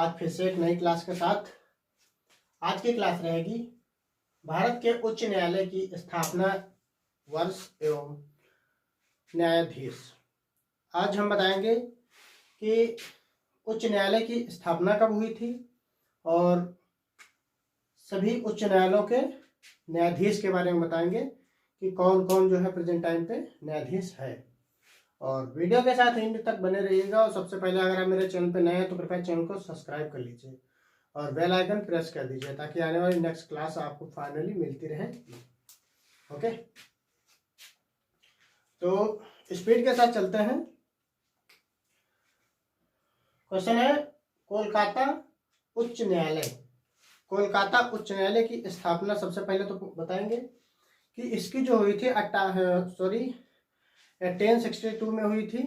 आज फिर से एक नई क्लास के साथ। आज की क्लास रहेगी भारत के उच्च न्यायालय की स्थापना वर्ष एवं न्यायाधीश। आज हम बताएंगे कि उच्च न्यायालय की स्थापना कब हुई थी और सभी उच्च न्यायालयों के न्यायाधीश के बारे में बताएंगे कि कौन कौन जो है प्रेजेंट टाइम पे न्यायाधीश है। और वीडियो के साथ एंड तक बने रहिएगा। और सबसे पहले अगर आप मेरे चैनल पे नए हैं तो कृपया चैनल को सब्सक्राइब कर लीजिए और बेल आइकन प्रेस कर दीजिए ताकि आने वाली नेक्स्ट क्लास आपको फाइनली मिलती रहे। ओके, तो स्पीड के साथ चलते हैं। क्वेश्चन है कोलकाता उच्च न्यायालय। कोलकाता उच्च न्यायालय की स्थापना सबसे पहले तो बताएंगे कि इसकी जो हुई थी 1062 में हुई थी।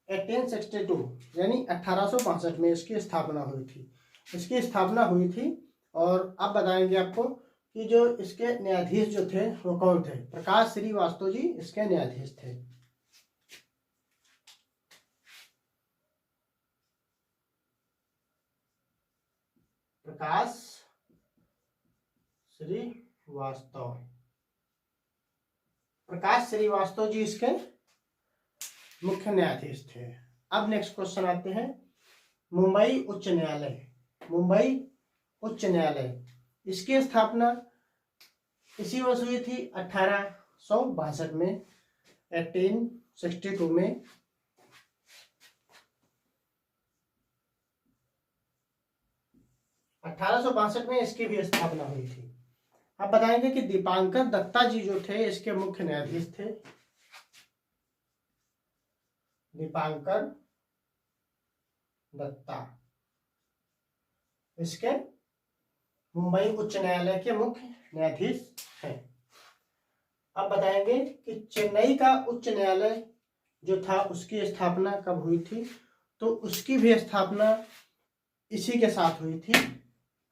1862 यानी 1862 में इसकी स्थापना हुई थी। और अब बताएंगे आपको कि जो इसके न्यायाधीश जो थे वो कौन थे। प्रकाश श्रीवास्तव जी इसके न्यायाधीश थे। प्रकाश श्रीवास्तव जी इसके मुख्य न्यायाधीश थे। अब नेक्स्ट क्वेश्चन आते हैं मुंबई उच्च न्यायालय। इसकी स्थापना इसी वर्ष हुई थी 1862 में, 1862 में। में इसकी भी स्थापना हुई थी। अब बताएंगे कि दीपांकर दत्ता जी जो थे इसके मुख्य न्यायाधीश थे। दीपांकर दत्ता इसके मुंबई उच्च न्यायालय के मुख्य न्यायाधीश हैं। अब बताएंगे कि चेन्नई का उच्च न्यायालय जो था उसकी स्थापना कब हुई थी। तो उसकी भी स्थापना इसी के साथ हुई थी,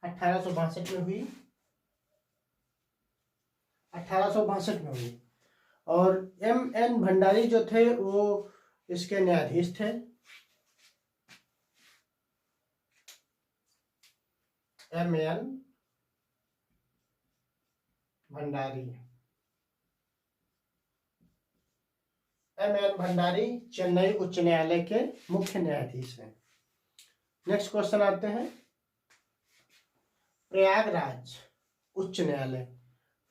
1862 में हुई। 1862 में हुई। और M.N. भंडारी जो थे वो इसके न्यायाधीश थे। M.N. भंडारी चेन्नई उच्च न्यायालय के मुख्य न्यायाधीश हैं। नेक्स्ट क्वेश्चन आते हैं प्रयागराज उच्च न्यायालय।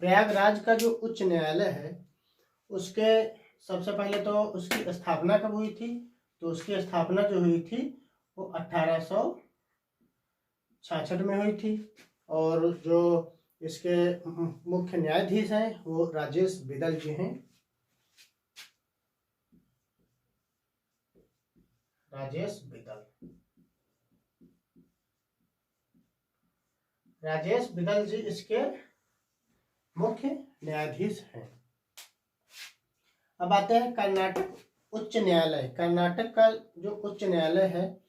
प्रयागराज का जो उच्च न्यायालय है उसके सबसे पहले तो उसकी स्थापना कब हुई थी। तो उसकी स्थापना जो हुई थी वो 1866 में हुई थी। और जो इसके मुख्य न्यायाधीश हैं वो राजेश बिदल जी हैं। राजेश बिदल जी इसके मुख्य न्यायाधीश हैं। अब आते हैं कर्नाटक उच्च न्यायालय। कर्नाटक का जो उच्च न्यायालय है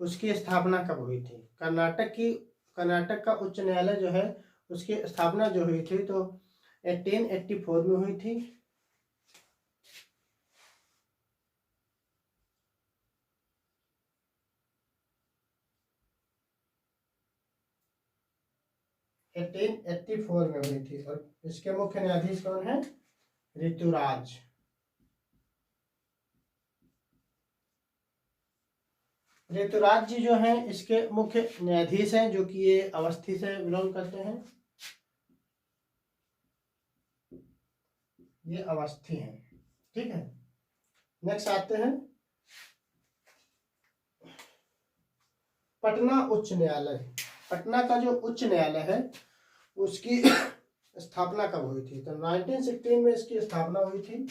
उसकी स्थापना कब हुई थी। कर्नाटक का उच्च न्यायालय जो है उसकी स्थापना जो हुई थी तो 1884 में हुई थी। में हुई थी। और इसके मुख्य न्यायाधीश कौन है। ऋतुराज। ऋतुराज जी जो हैं इसके मुख्य न्यायाधीश हैं जो कि ये अवस्थी से बिलोंग करते हैं। ये अवस्थी हैं, ठीक है। नेक्स्ट आते हैं पटना उच्च न्यायालय। पटना का जो उच्च न्यायालय है उसकी स्थापना कब हुई थी। तो 1916 में इसकी स्थापना हुई थी।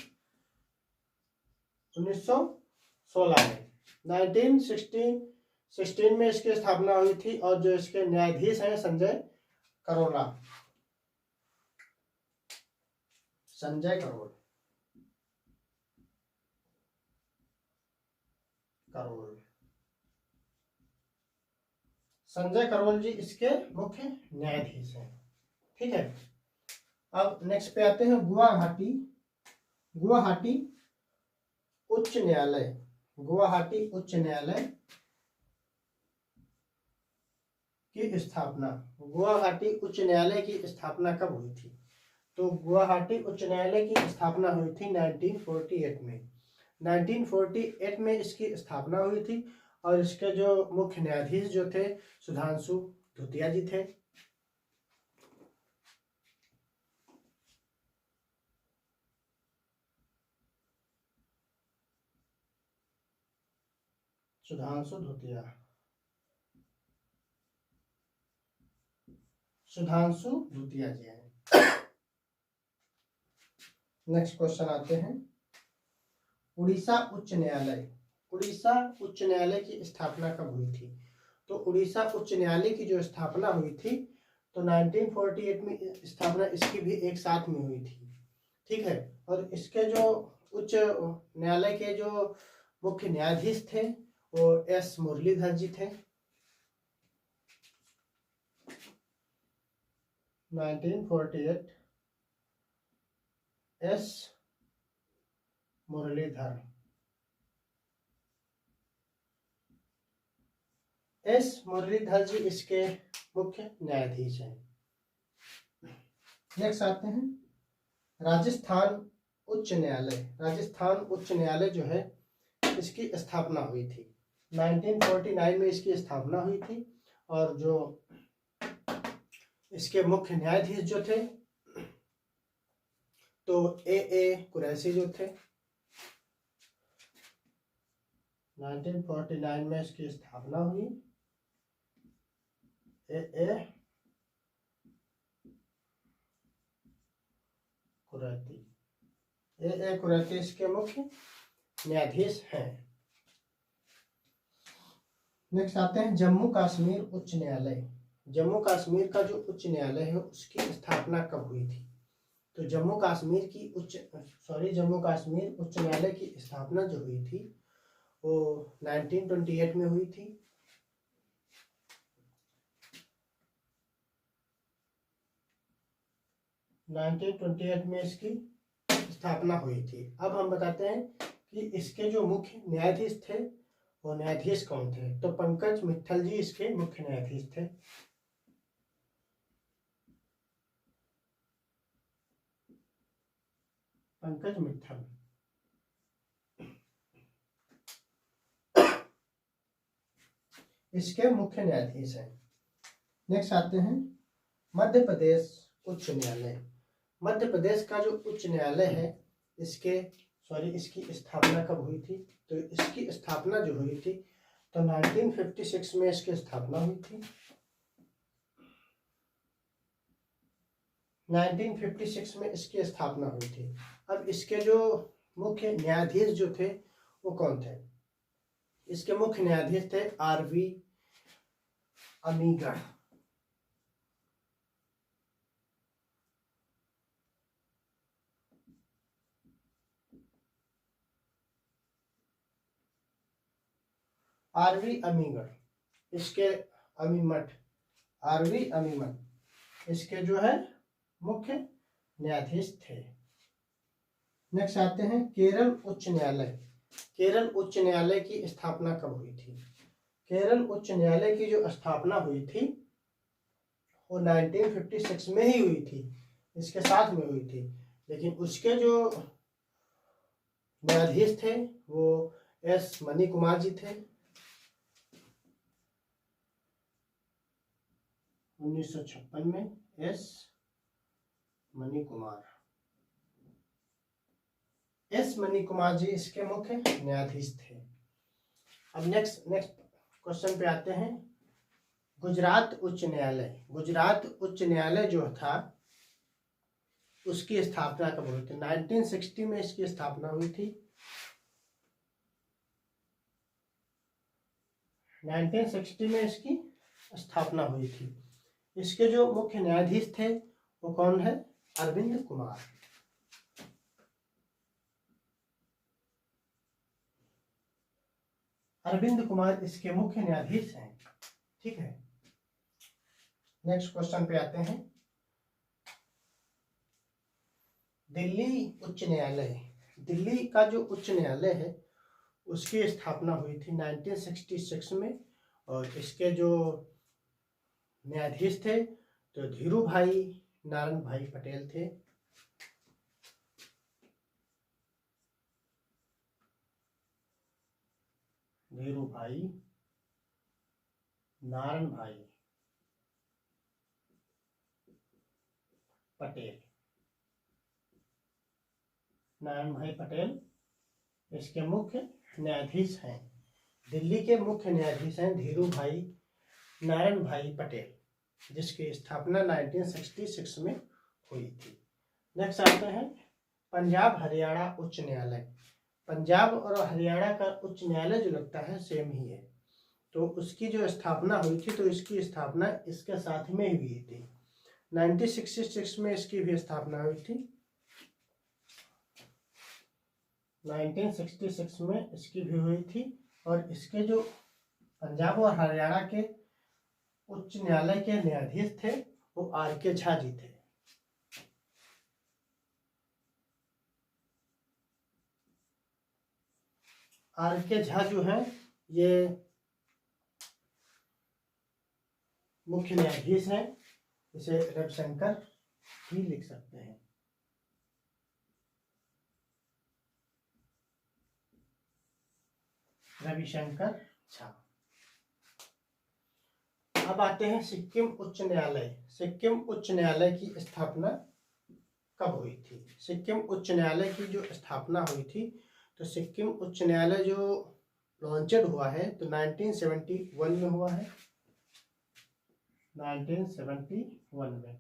1916 में 1916 में इसकी स्थापना हुई थी। और जो इसके न्यायाधीश हैं संजय करोल। संजय करोल जी इसके मुख्य न्यायाधीश हैं, ठीक है। अब नेक्स्ट पे आते हैं गुवाहाटी उच्च न्यायालय, गुवाहाटी उच्च न्यायालय की स्थापना, गुवाहाटी उच्च न्यायालय की स्थापना कब हुई थी? तो गुवाहाटी उच्च न्यायालय की स्थापना हुई थी 1948 में। 1948 में इसकी स्थापना हुई थी और इसके जो मुख्य न्यायाधीश जो थे सुधांशु धूतिया जी थे। सुधांशु धूतिया, सुधांशु धूतिया जी हैं। नेक्स्ट क्वेश्चन आते हैं, उड़ीसा उच्च न्यायालय, उड़ीसा उच्च न्यायालय की स्थापना कब हुई थी? तो उड़ीसा उच्च न्यायालय की जो स्थापना हुई थी तो 1948 में स्थापना इसकी भी एक साथ में हुई थी, ठीक है। और इसके जो उच्च न्यायालय के जो मुख्य न्यायाधीश थे वो एस मुरलीधर जी थे। 1948 एस मुरलीधर, एस मुरलीधर जी इसके मुख्य न्यायाधीश हैं। नेक्स्ट आते हैं राजस्थान उच्च न्यायालय, राजस्थान उच्च न्यायालय जो है इसकी स्थापना हुई थी 1949 में इसकी स्थापना हुई थी और जो इसके मुख्य न्यायाधीश जो थे तो ए कुरैशी जो थे। 1949 में इसकी स्थापना हुई, ए कुरैशी इसके मुख्य न्यायाधीश हैं। नेक्स्ट आते हैं जम्मू कश्मीर उच्च न्यायालय, जम्मू कश्मीर का जो उच्च न्यायालय है उसकी स्थापना कब हुई थी? तो जम्मू कश्मीर उच्च न्यायालय की स्थापना जो हुई थी वो 1928 में हुई थी। में इसकी स्थापना हुई थी। अब हम बताते हैं कि इसके जो मुख्य न्यायाधीश थे वो न्यायाधीश कौन थे? तो पंकज मित्तल जी इसके मुख्य न्यायाधीश थे। पंकज मित्तल इसके मुख्य न्यायाधीश हैं। नेक्स्ट आते हैं मध्य प्रदेश उच्च न्यायालय, मध्य प्रदेश का जो उच्च न्यायालय है इसकी स्थापना कब हुई थी? तो इसकी स्थापना जो हुई थी तो 1956 में इसकी स्थापना हुई थी। 1956 में इसकी स्थापना हुई थी। अब इसके जो मुख्य न्यायाधीश जो थे वो कौन थे? इसके मुख्य न्यायाधीश थे आर.वी. अमीगढ़। आर.वी. अमीगढ़ इसके अमीमठ, आर.वी. अमीमठ इसके जो है मुख्य न्यायाधीश थे। नेक्स्ट आते हैं केरल उच्च न्यायालय, केरल उच्च न्यायालय की स्थापना कब हुई थी? केरल उच्च न्यायालय की जो स्थापना हुई थी वो 1956 में ही हुई थी, इसके साथ में हुई थी, लेकिन उसके जो न्यायाधीश थे वो एस मनी कुमार जी थे। 1956 में एस मनी कुमार जी इसके मुख्य न्यायाधीश थे। अब नेक्स्ट क्वेश्चन पे आते हैं गुजरात उच्च न्यायालय, गुजरात उच्च न्यायालय जो था उसकी स्थापना कब हुई थी? 1960 में इसकी स्थापना हुई थी। 1960 में इसकी स्थापना हुई थी। इसके जो मुख्य न्यायाधीश थे वो कौन है? अरविंद कुमार। अरविंद कुमार इसके मुख्य न्यायाधीश हैं, ठीक है। नेक्स्ट क्वेश्चन पे आते हैं दिल्ली उच्च न्यायालय, दिल्ली का जो उच्च न्यायालय है उसकी स्थापना हुई थी 1966 में। और इसके जो न्यायाधीश थे तो धीरू भाई नारायण भाई पटेल थे। धीरू भाई नारायण भाई पटेल, नारायण भाई पटेल इसके मुख्य न्यायाधीश हैं। दिल्ली के मुख्य न्यायाधीश हैं धीरू भाई नारायण भाई पटेल, जिसकी स्थापना 1966 में हुई थी। नेक्स्ट आते हैं पंजाब हरियाणा उच्च न्यायालय। पंजाब और हरियाणा का उच्च न्यायालय जो लगता है सेम ही है, तो उसकी जो स्थापना हुई थी तो इसकी स्थापना इसके साथ में हुई थी। 1966 में इसकी भी स्थापना हुई थी। 1966 में इसकी भी हुई थी। और इसके जो पंजाब और हरियाणा के उच्च न्यायालय के न्यायाधीश थे वो आर.के. झा जी थे। आर.के. झा जो हैं ये मुख्य न्यायाधीश हैं। इसे रविशंकर भी लिख सकते हैं। रविशंकर झा। अब आते हैं सिक्किम उच्च न्यायालय। सिक्किम उच्च न्यायालय की स्थापना कब हुई थी? सिक्किम उच्च न्यायालय की जो स्थापना हुई थी तो सिक्किम उच्च न्यायालय जो लॉन्चड हुआ है तो 1971 में हुआ है। 1971 में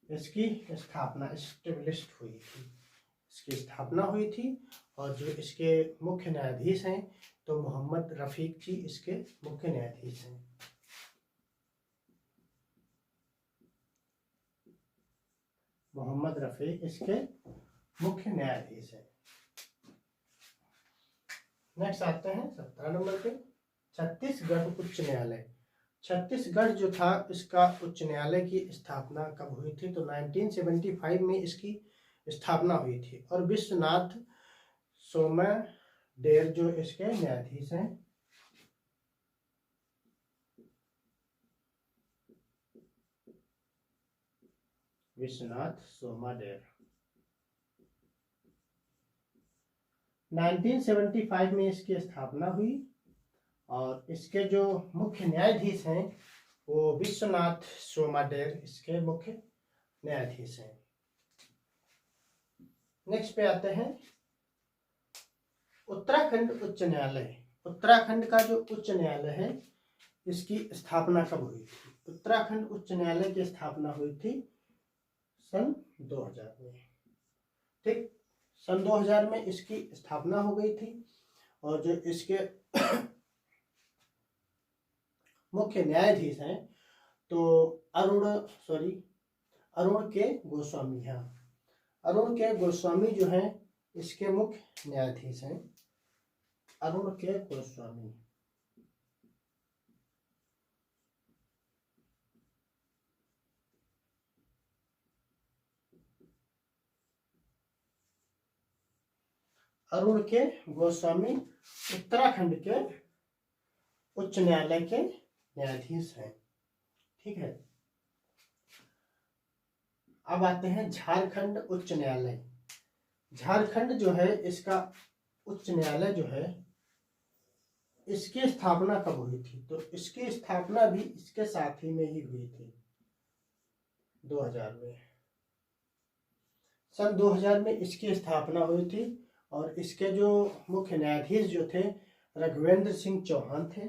इसकी स्थापना एस्टेब्लिश्ड हुई थी, इसकी स्थापना हुई थी। और जो इसके मुख्य न्यायाधीश हैं तो मोहम्मद रफीक जी इसके मुख्य न्यायाधीश हैं। मोहम्मद रफीक इसके मुख्य न्यायाधीश हैं। नेक्स्ट आते हैं 17 नंबर पे छत्तीसगढ़ उच्च न्यायालय। छत्तीसगढ़ जो था इसका उच्च न्यायालय की स्थापना कब हुई थी? तो 1975 में इसकी स्थापना हुई थी। और विश्वनाथ सोमाडेर जो इसके न्यायाधीश हैं। विश्वनाथ सोमाडेर 1975 में इसकी स्थापना हुई। और इसके जो मुख्य न्यायाधीश हैं वो विश्वनाथ सोमाडेर इसके मुख्य न्यायाधीश हैं। नेक्स्ट पे आते हैं उत्तराखंड उच्च न्यायालय। उत्तराखंड का जो उच्च न्यायालय है इसकी स्थापना कब हुई थी? उत्तराखंड उच्च न्यायालय की स्थापना हुई थी सन 2000 में। ठीक, सन 2000 में इसकी स्थापना हो गई थी। और जो इसके मुख्य न्यायाधीश हैं तो अरुण के गोस्वामी हैं। अरुण के गोस्वामी जो हैं इसके मुख्य न्यायाधीश हैं। अरुण के गोस्वामी। अरुण के गोस्वामी उत्तराखंड के उच्च न्यायालय के न्यायाधीश हैं। ठीक है। अब आते हैं झारखंड उच्च न्यायालय। झारखंड जो है इसका उच्च न्यायालय जो है इसकी स्थापना कब हुई थी? तो इसकी स्थापना भी इसके साथ ही में ही हुई थी 2000 में। सन 2000 में इसकी स्थापना हुई थी। और इसके जो मुख्य न्यायाधीश जो थे रघुवेंद्र सिंह चौहान थे।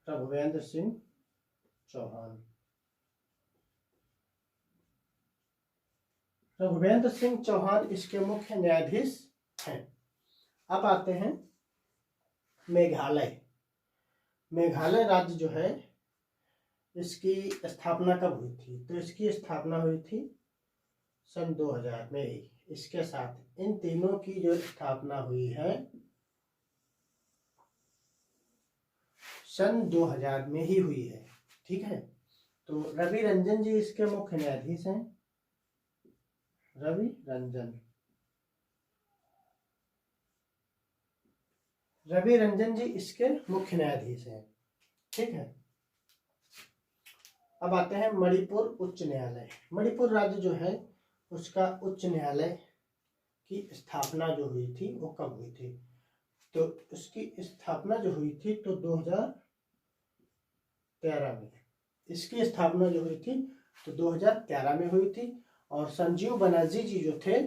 रघुवेंद्र सिंह चौहान। रघुवेंद्र सिंह चौहान इसके मुख्य न्यायाधीश हैं। अब आते हैं मेघालय। मेघालय राज्य जो है इसकी स्थापना कब हुई थी? तो इसकी स्थापना हुई थी सन 2000 में ही। इसके साथ इन तीनों की जो स्थापना हुई है सन 2000 में ही हुई है। ठीक है। तो रवि रंजन जी इसके मुख्य न्यायाधीश हैं। रवि रंजन। रवि रंजन जी इसके मुख्य न्यायाधीश हैं। ठीक है। अब आते हैं मणिपुर उच्च न्यायालय। मणिपुर राज्य जो है उसका उच्च न्यायालय की स्थापना जो हुई थी वो कब हुई थी? तो उसकी स्थापना जो हुई थी तो 2013 में। इसकी स्थापना जो हुई थी तो 2013 में हुई थी और संजीव बनर्जी जी जो थे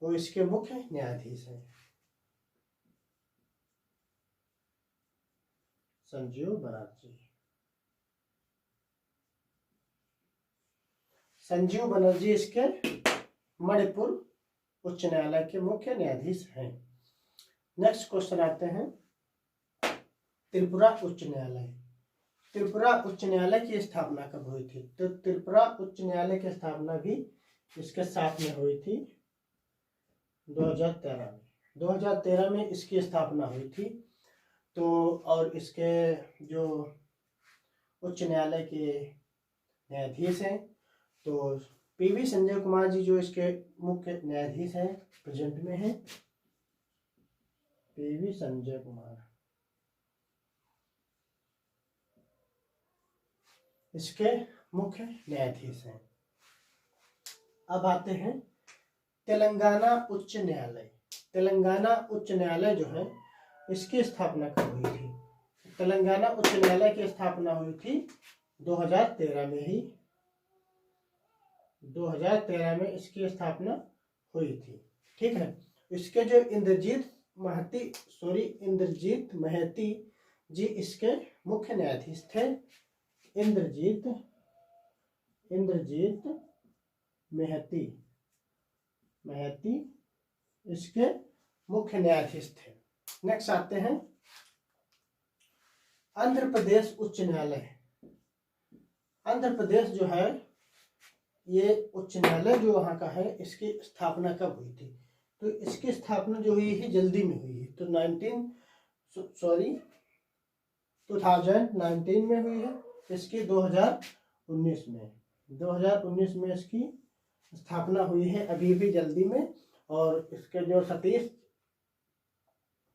वो इसके मुख्य न्यायाधीश हैं। संजीव बनर्जी। संजीव बनर्जी इसके मणिपुर उच्च न्यायालय के मुख्य न्यायाधीश हैं। नेक्स्ट क्वेश्चन आते हैं त्रिपुरा उच्च न्यायालय। त्रिपुरा उच्च न्यायालय की स्थापना कब हुई थी? तो त्रिपुरा उच्च न्यायालय की स्थापना भी इसके साथ में हुई थी 2013 में। 2013 में इसकी स्थापना हुई थी। तो और इसके जो उच्च न्यायालय के न्यायाधीश हैं तो पीवी संजय कुमार जी जो इसके मुख्य न्यायाधीश हैं, प्रेजेंट में हैं पीवी संजय कुमार, इसके मुख्य न्यायाधीश हैं। अब आते हैं तेलंगाना उच्च न्यायालय। तेलंगाना उच्च न्यायालय जो है इसकी स्थापना कब हुई थी? तेलंगाना उच्च न्यायालय की स्थापना हुई थी 2013 में ही। 2013 में इसकी स्थापना हुई थी। ठीक है। इसके जो इंद्रजीत महती जी इसके मुख्य न्यायाधीश थे। इंद्रजीत महती इसके मुख्य न्यायाधीश थे। नेक्स्ट आते हैं आंध्र प्रदेश उच्च न्यायालय। आंध्र प्रदेश जो है ये उच्च न्यायालय जो वहाँ का है इसकी स्थापना कब हुई थी? तो इसकी स्थापना जो हुई है जल्दी में हुई है। तो 2019 में हुई है। इसकी 2019 में इसकी स्थापना हुई है, अभी भी जल्दी में। और इसके जो सतीश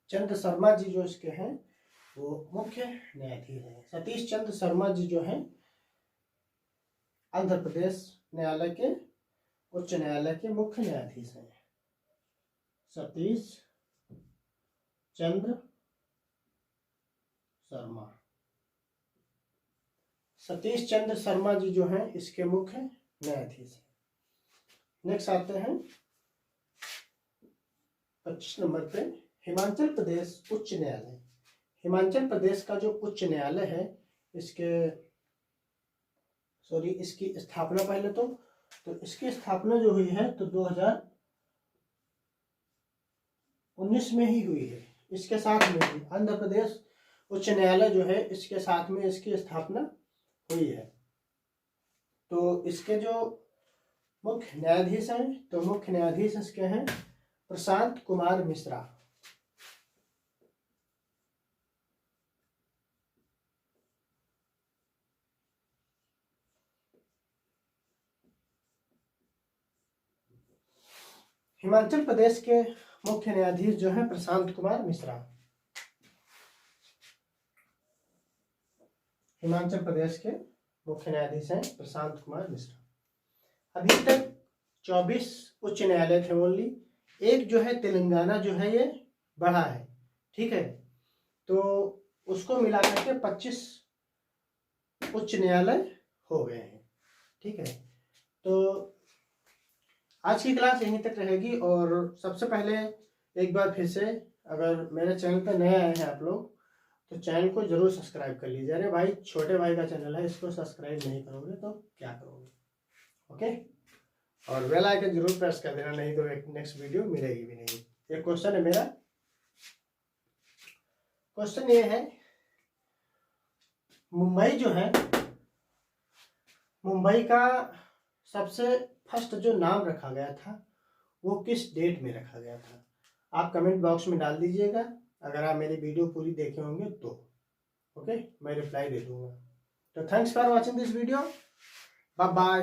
चंद्र शर्मा जी जो इसके हैं वो मुख्य न्यायाधीश हैं। सतीश चंद्र शर्मा जी जो हैं आंध्र प्रदेश न्यायालय के उच्च न्यायालय के मुख्य न्यायाधीश हैं। सतीश चंद्र शर्मा जी जो हैं इसके मुख्य न्यायाधीश हैं। नेक्स्ट आते हैं 25 नंबर पे हिमाचल प्रदेश उच्च न्यायालय। हिमाचल प्रदेश का जो उच्च न्यायालय है इसकी स्थापना पहले तो इसकी स्थापना जो हुई है तो 2019 में ही हुई है। इसके साथ में ही आंध्र प्रदेश उच्च न्यायालय जो है इसके साथ में इसकी स्थापना हुई है। तो इसके जो मुख्य न्यायाधीश हैं तो मुख्य न्यायाधीश इसके हैं प्रशांत कुमार मिश्रा। हिमाचल प्रदेश के मुख्य न्यायाधीश जो है प्रशांत कुमार मिश्रा। हिमाचल प्रदेश के मुख्य न्यायाधीश हैं प्रशांत कुमार मिश्रा। अभी तक 24 उच्च न्यायालय थे ओनली। एक जो है तेलंगाना जो है ये बढ़ा है। ठीक है। तो उसको मिला करके 25 उच्च न्यायालय हो गए हैं। ठीक है। तो आज की क्लास यहीं तक रहेगी। और सबसे पहले एक बार फिर से अगर मेरे चैनल पर नए आए हैं आप लोग तो चैनल को जरूर सब्सक्राइब कर लीजिए। अरे भाई छोटे भाई का चैनल है, इसको सब्सक्राइब नहीं करोगे तो क्या करोगे? ओके। और बेल आइकन जरूर प्रेस कर देना, नहीं तो एक नेक्स्ट वीडियो मिलेगी भी नहीं। एक क्वेश्चन है मेरा। क्वेश्चन ये है मुंबई जो है मुंबई का सबसे फर्स्ट जो नाम रखा गया था वो किस डेट में रखा गया था? आप कमेंट बॉक्स में डाल दीजिएगा अगर आप मेरी वीडियो पूरी देखे होंगे तो। ओके, मैं रिप्लाई दे दूंगा। तो thanks for watching this video. Bye bye.